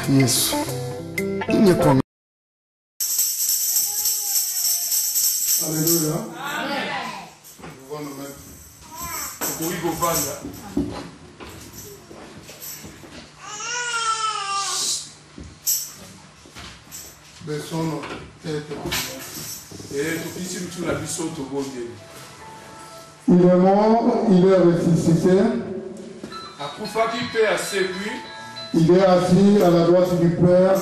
Yesu. Inye kwa Alléluia. Amen. Nous allons nous mettre. Baissons nos têtes. Il est mort, il est ressuscité. Il est assis à la droite du Père.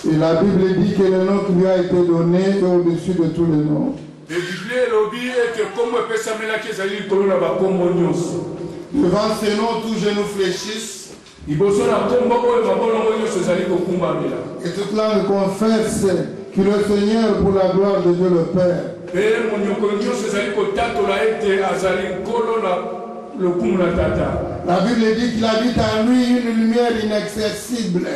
Et la Bible dit que le nom qui lui a été donné est au-dessus de tous les noms. Devant ces noms, tous genoux fléchissent. Et toute langue confesse que le Seigneur pour la gloire de Dieu le Père. La Bible dit qu'il habite en lui une lumière inaccessible.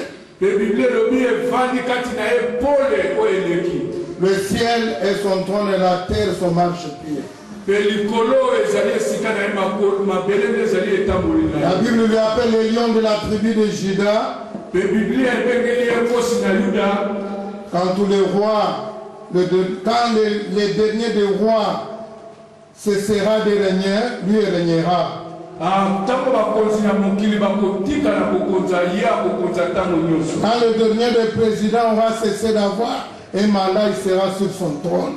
Le ciel est son trône et la terre son marchepied. La Bible lui appelle le lion de la tribu de Juda. Quand tous les rois, quand les derniers des rois cessera de régner, lui régnera. Quand le dernier des présidents aura cessé d'avoir un mandat, il sera sur son trône.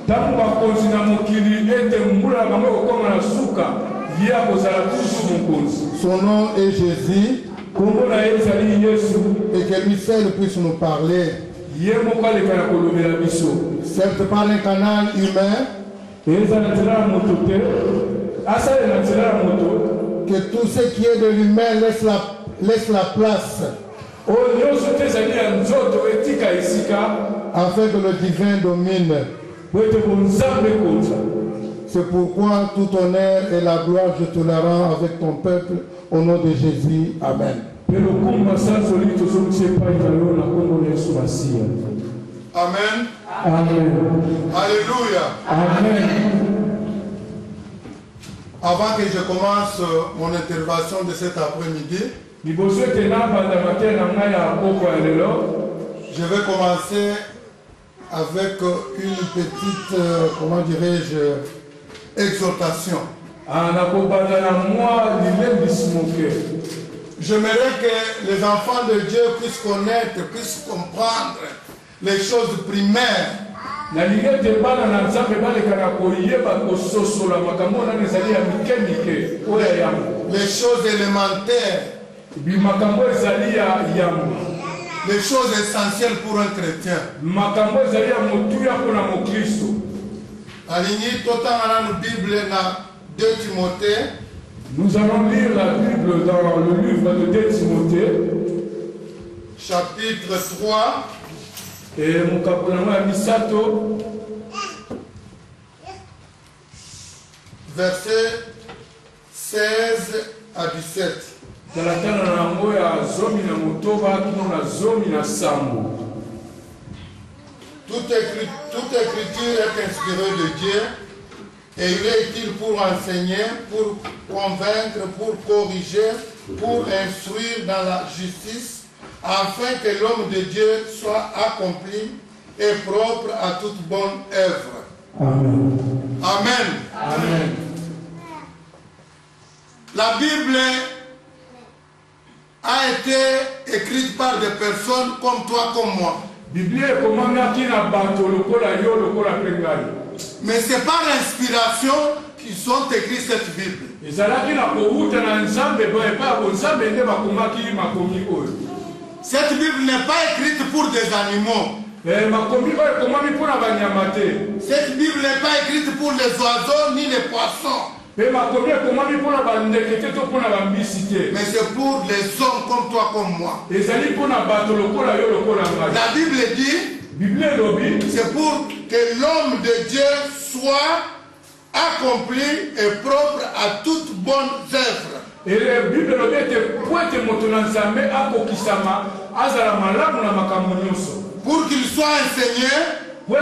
Son nom est Jésus. Et que lui seul puisse nous parler. Certes par un canal humain. Que tout ce qui est de l'humain laisse la place. Afin que le divin domine. C'est pourquoi tout honneur et la gloire je te la rends avec ton peuple au nom de Jésus. Amen. Amen. Amen. Alléluia. Amen. Avant que je commence mon intervention de cet après-midi, je vais commencer avec une petite, comment dirais-je, exhortation. J'aimerais que les enfants de Dieu puissent connaître, puissent comprendre les choses primaires. Les choses élémentaires. Les choses essentielles pour un chrétien. Aligné totalement la Bible dans 2 Timothée. Nous allons lire la Bible dans le livre de 2 Timothée. Chapitre 3. Et mon capitaine Misato. Versets 16 à 17. Toute écriture est inspirée de Dieu et il est utile pour enseigner, pour convaincre, pour corriger, pour instruire dans la justice, afin que l'homme de Dieu soit accompli et propre à toute bonne œuvre. Amen. Amen. Amen. La Bible a été écrite par des personnes comme toi, comme moi. Mais c'est par inspiration qu'ils ont écrit cette Bible. Cette Bible n'est pas écrite pour des animaux. Cette Bible n'est pas écrite pour les oiseaux ni les poissons. Mais c'est pour les hommes comme toi, comme moi. La Bible dit, c'est pour que l'homme de Dieu soit accompli et propre à toute bonne œuvre. Pour qu'il soit enseigné, pour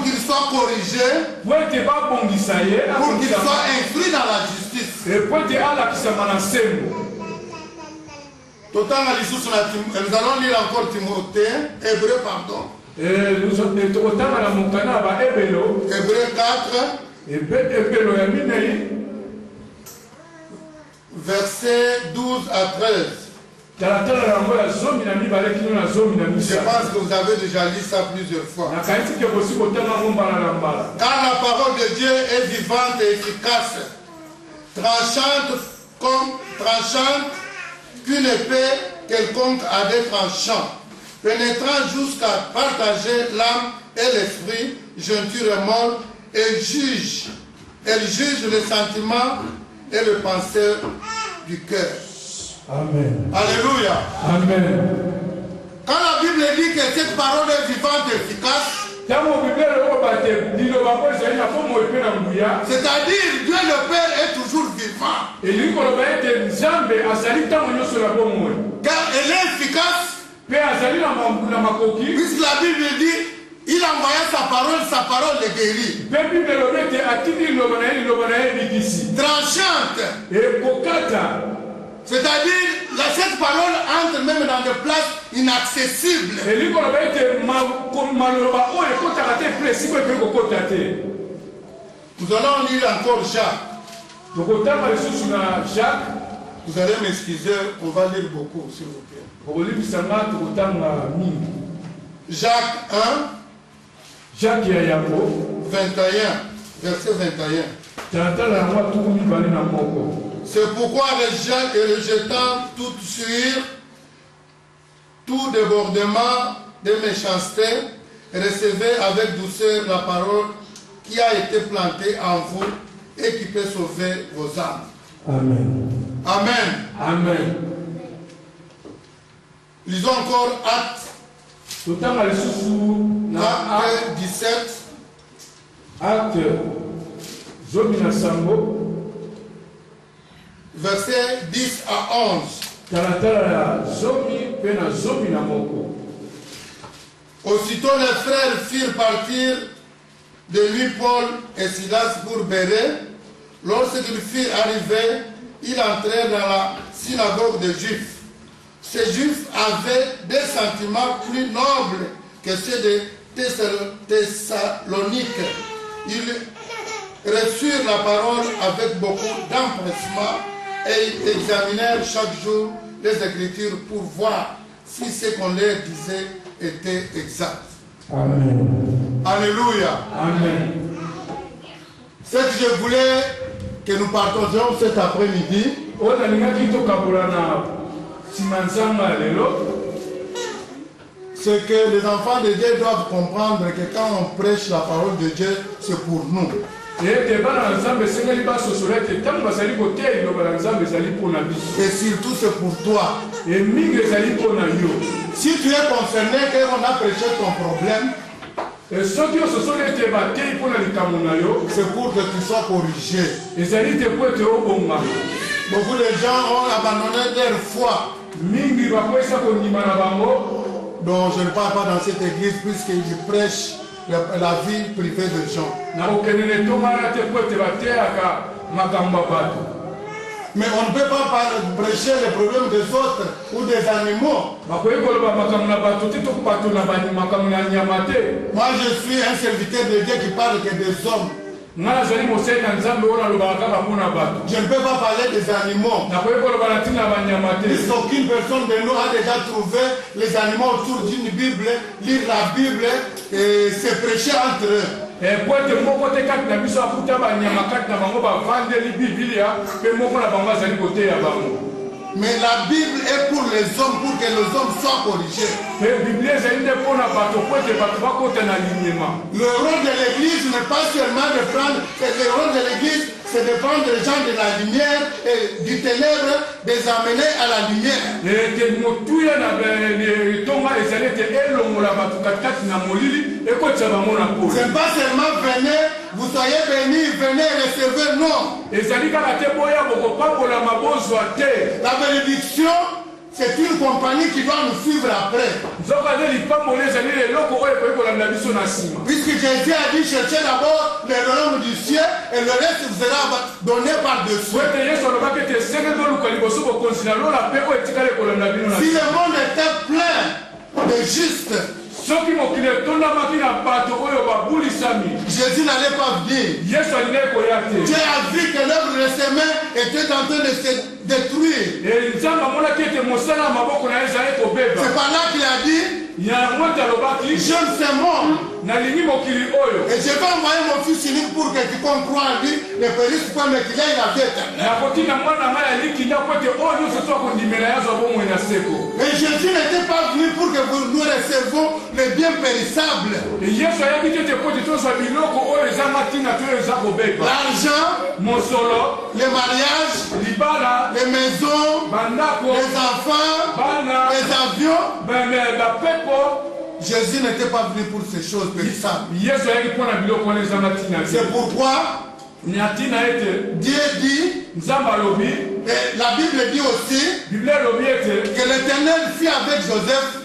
qu'il soit corrigé, pour qu'il soit instruit dans la justice. po ete alakisama na nsembo. Nous allons lire encore Timothée, Hébreu, pardon. Hébreu 4, verset 12 à 13. Je pense que vous avez déjà lu ça plusieurs fois. Car la parole de Dieu est vivante et efficace, tranchante qu'une épée quelconque a des tranchants, pénétrant jusqu'à partager l'âme et l'esprit, jointure et mort, et juge. Elle juge les sentiments et le penseur du cœur. Amen. Alléluia. Amen. Quand la Bible dit que cette parole est vivante et efficace, c'est-à-dire Dieu le Père est toujours vivant. Car elle est efficace. Puisque la Bible dit, il envoya sa parole les guérit. Tranchante. C'est-à-dire, cette parole entre même dans des places inaccessibles. Nous allons lire encore Jacques. Vous allez m'excuser, on va lire beaucoup, s'il vous plaît. Jacques 1, Jacques 21, verset 21. C'est pourquoi rejetant toute suire, tout débordement de méchanceté, recevez avec douceur la parole qui a été plantée en vous et qui peut sauver vos âmes. Amen. Amen. Amen. Lisons encore Actes 17. Acte Verset 10 à 11. Aussitôt les frères firent partir de lui Paul et Silas pour Bérée. Lorsqu'ils furent arrivés, ils entrèrent dans la synagogue des Juifs. Ces Juifs avaient des sentiments plus nobles que ceux de Thessalonique. Ils reçurent la parole avec beaucoup d'empressement et ils examinèrent chaque jour les Écritures pour voir si ce qu'on leur disait était exact. Amen. Alléluia. Amen. Ce que je voulais que nous partagions cet après-midi, c'est que les enfants de Dieu doivent comprendre que quand on prêche la parole de Dieu, c'est pour nous. Et surtout c'est pour toi. Si tu es concerné qu'on a prêché ton problème, c'est pour que tu sois corrigé. Beaucoup de gens ont abandonné leur foi. Donc je ne parle pas dans cette église puisqu'ils prêchent la vie privée des gens. Mais on ne peut pas prêcher les problèmes des autres ou des animaux. Moi je suis un serviteur de Dieu qui parle que des hommes. Je ne peux pas parler des animaux. Puisqu'aucune personne de nous a déjà trouvé les animaux autour d'une Bible, lire la Bible et se prêcher entre eux. Mais la Bible est pour les hommes, pour que les hommes soient corrigés. Le rôle de l'Église n'est pas seulement de prendre, le rôle de l'Église, c'est de prendre les gens de la lumière et du ténèbre, de les amener à la lumière. C'est pas seulement venez, vous soyez bénis, venez recevoir, non. La bénédiction, c'est une compagnie qui doit nous suivre après. Puisque Jésus a dit cherchez d'abord le royaume du ciel et le reste vous sera donné par-dessus. Si le monde était plein de justes, Jésus n'allait pas venir. Dieu a vu que l'œuvre de ses mains était en train de se détruire. C'est par là qu'il a dit, je ne sais mort. Et je vais envoyer mon fils unique pour que quiconque croit en lui ne périsse pas, mais qu'il ait la vie éternelle. Et Jésus n'était pas venu pour que nous recevons les biens périssables. L'argent, les mariages, les maisons, les enfants, les avions. Jésus n'était pas venu pour ces choses périssables. C'est pourquoi Dieu dit, et la Bible dit aussi, que l'Éternel fit avec Joseph,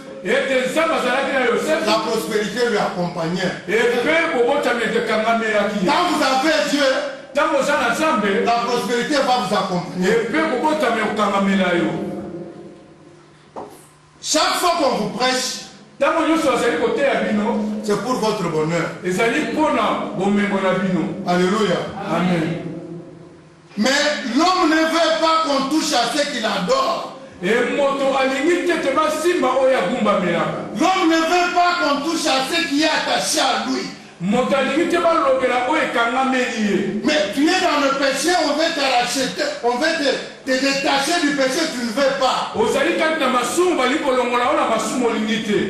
la prospérité lui accompagnait. Quand vous avez Dieu, la prospérité va vous accompagner. Chaque fois qu'on vous prêche, c'est pour votre bonheur. Alléluia. Amen. Mais l'homme ne veut pas qu'on touche à ce qu'il adore. L'homme ne veut pas qu'on touche à ce qui est attaché à lui. Mais tu es dans le péché, on veut te racheter, on veut te détacher du péché, tu ne veux pas.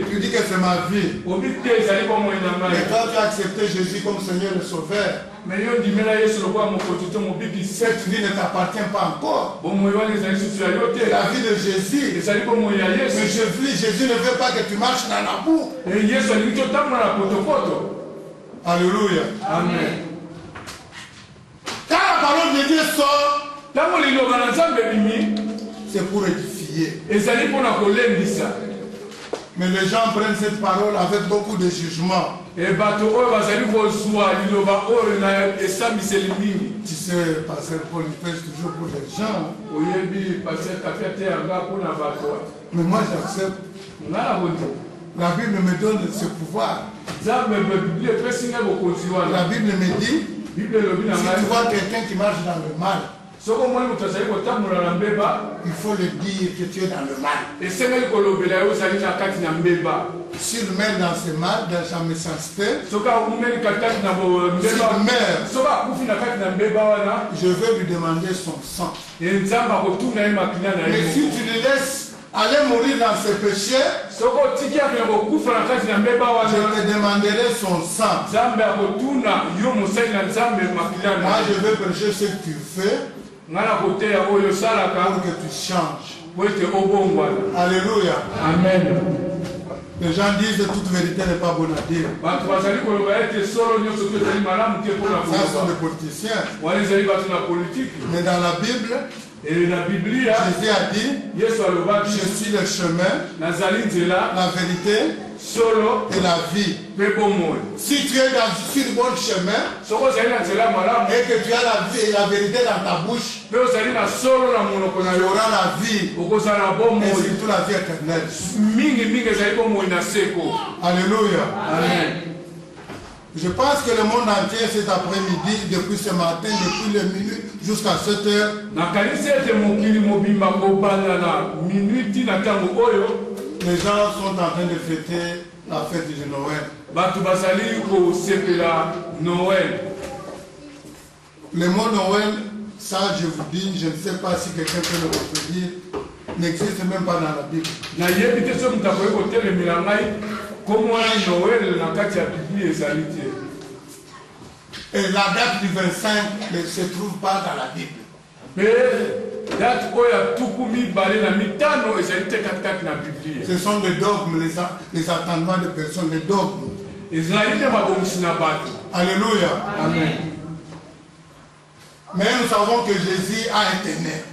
Tu dis que c'est ma vie. Et toi tu as accepté Jésus comme Seigneur et Sauveur. Cette vie ne t'appartient pas encore. La vie de Jésus. Mais Jésus ne veut pas que tu marches dans la boue. Alléluia. Amen. Quand la parole de Dieu sort, c'est pour édifier. Mais les gens prennent cette parole avec beaucoup de jugement. Tu sais, pasteur Paul, il prêche toujours pour les gens. Mais moi j'accepte. La Bible me donne ce pouvoir. La Bible me dit, si tu vois quelqu'un qui marche dans le mal, il faut le dire que tu es dans le mal. S'il meurt dans ce mal, dans sa méchanceté, s'il meurt, je veux lui demander son sang. Mais si tu le laisses aller mourir dans ses péchés, je te demanderai son sang. Moi je veux prêcher ce que tu fais pour que tu changes. Alléluia. Amen. Les gens disent que toute vérité n'est pas bonne à dire. Ça sont des politiciens. Mais dans la Bible, Jésus a dit, je suis le chemin, la vérité et la vie. Si tu es sur le bon chemin et que tu as la vie et la vérité dans ta bouche, tu auras la vie et surtout la vie éternelle. Alléluia. Amen. Je pense que le monde entier cet après-midi, depuis ce matin, depuis le minute jusqu'à 7 heures, les gens sont en train de fêter la fête de Noël. Le mot Noël, ça je vous dis, je ne sais pas si quelqu'un peut le reproduire, n'existe même pas dans la Bible. Et la date du 25 ne se trouve pas dans la Bible. Ce sont des dogmes, les attendements de personnes, les dogmes. Alléluia. Amen. Mais nous savons que Jésus a été né.